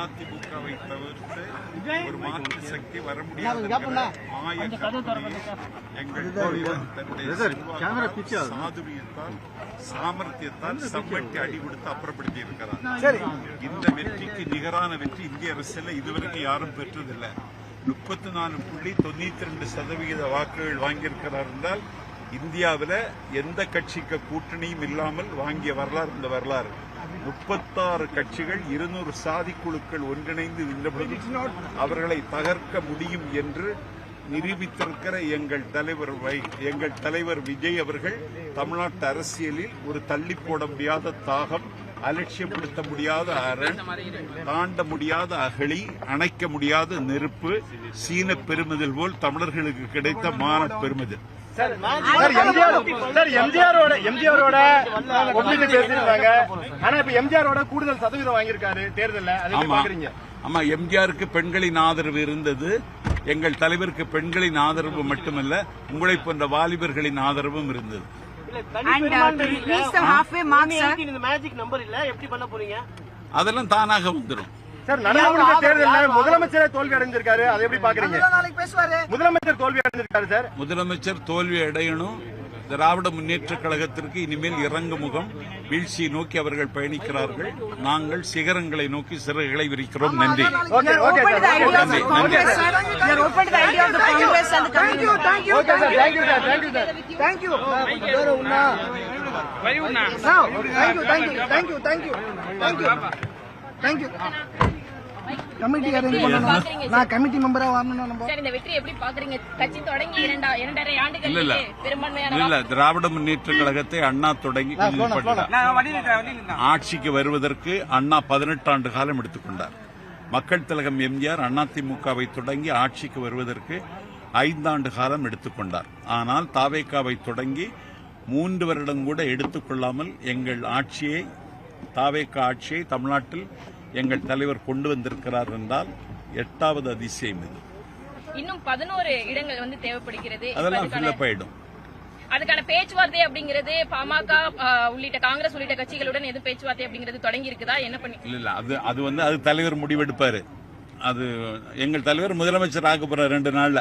அதிமுகவை தவிர்த்து ஒரு மாற்று சக்தி வர முடியாது. எங்கள் சாதுரியத்தால் சாமர்த்தியத்தால் சம்பட்டி அடி கொடுத்து அப்புறப்படுத்தி இருக்கிறார். இந்த வெற்றிக்கு நிகரான வெற்றி இந்திய அரசியல் இதுவரைக்கும் யாரும் பெற்றதில்லை. 34.92% வாக்குகள் வாங்கியிருக்கிறார் என்றால் இந்தியாவில் எந்த கட்சிக்கு கூட்டணியும் இல்லாமல் வாங்கிய வரலாறு இந்த வரலாறு. 36 கட்சிகள் 200 சாதி குழுக்கள் ஒன்றிணைந்து நின்றபொழுது அவர்களை தகர்க்க முடியும் என்று நிரூபித்திருக்கிற எங்கள் தலைவர் விஜய் அவர்கள் தமிழ்நாட்டு அரசியலில் ஒரு தள்ளி போட முடியாத தாகம், அலட்சியப்படுத்த முடியாத அரண், தாண்ட முடியாத அகழி, அணைக்க முடியாத நெருப்பு, சீன பெருமிதல் போல் தமிழர்களுக்கு கிடைத்த மான பெருமிதல். எம்ஜிஆரோட ஒப்பிட்டு பேசிருந்தாங்க. ஆனா இப்ப எம்ஜிஆரோட கூடுதல் சதவீதம் வாங்கியிருக்காரு தேர்தலில். ஆமா, எம்ஜிஆருக்கு பெண்களின் ஆதரவு இருந்தது. எங்கள் தலைவருக்கு பெண்களின் ஆதரவு மட்டுமல்ல, உங்களை போன்ற வாலிபர்களின் ஆதரவும் இருந்தது. அதெல்லாம் தானாக வந்துடும். முதலமைச்சர் தோல்வி அடைஞ்சிருக்காரு, அதை எப்படி பாக்குறீங்க? முதலமைச்சர் தோல்வி அடைஞ்சிருக்காரு சார். முதலமைச்சர் தோல்வி அடையணும். திராவிட முன்னேற்ற கழகத்திற்கு இனிமேல் இறங்கு முகம், வீழ்ச்சியை நோக்கி அவர்கள் பயணிக்கிறார்கள். நாங்கள் சிகரங்களை நோக்கி சிறகுகளை விரிக்கிறோம். நன்றி. கமிட்டி மெம்பரா வரணும். இந்த வெற்றி எப்படி பாக்குறீங்க? கட்சி தொடங்கி 2.5 ஆண்டுகள் இல்ல, திராவிட முன்னேற்ற கழகத்தை அண்ணா தொடங்கி ஆட்சிக்கு வருவதற்கு அண்ணா 18 ஆண்டு காலம் எடுத்துக்கொண்டார். மக்கள் திலகம் எம்ஜிஆர் அதிமுகவை தொடங்கி ஆட்சிக்கு வருவதற்கு 5 ஆண்டு காலம் எடுத்துக்கொண்டார். ஆனால் தாவேகாவை தொடங்கி 3 வருடம் கூட எடுத்துக்கொள்ளாமல் எங்கள் ஆட்சியை, தாவேகா ஆட்சியை தமிழ்நாட்டில் எங்கள் தலைவர் கொண்டு வந்திருக்கிறார் என்றால் 8வது அதிசயம் இது. இன்னும் 11 இடங்கள் வந்து தேவைப்படுகிறது. அதெல்லாம் ஃபில்அப் ஆயிடும். அதுக்கான பேச்சுவார்த்தை அப்படிங்கிறது பாமக உள்ளிட்ட காங்கிரஸ் உள்ளிட்ட கட்சிகளுடன் எது பேச்சுவார்த்தை அப்படிங்கிறது தொடங்கி இருக்குதா? என்ன பண்ணி இல்ல அது தலைவர் முடிவெடுப்பாரு. அது எங்கள் தலைவர் முதலமைச்சர் ஆக போறார் 2 நாள்ல.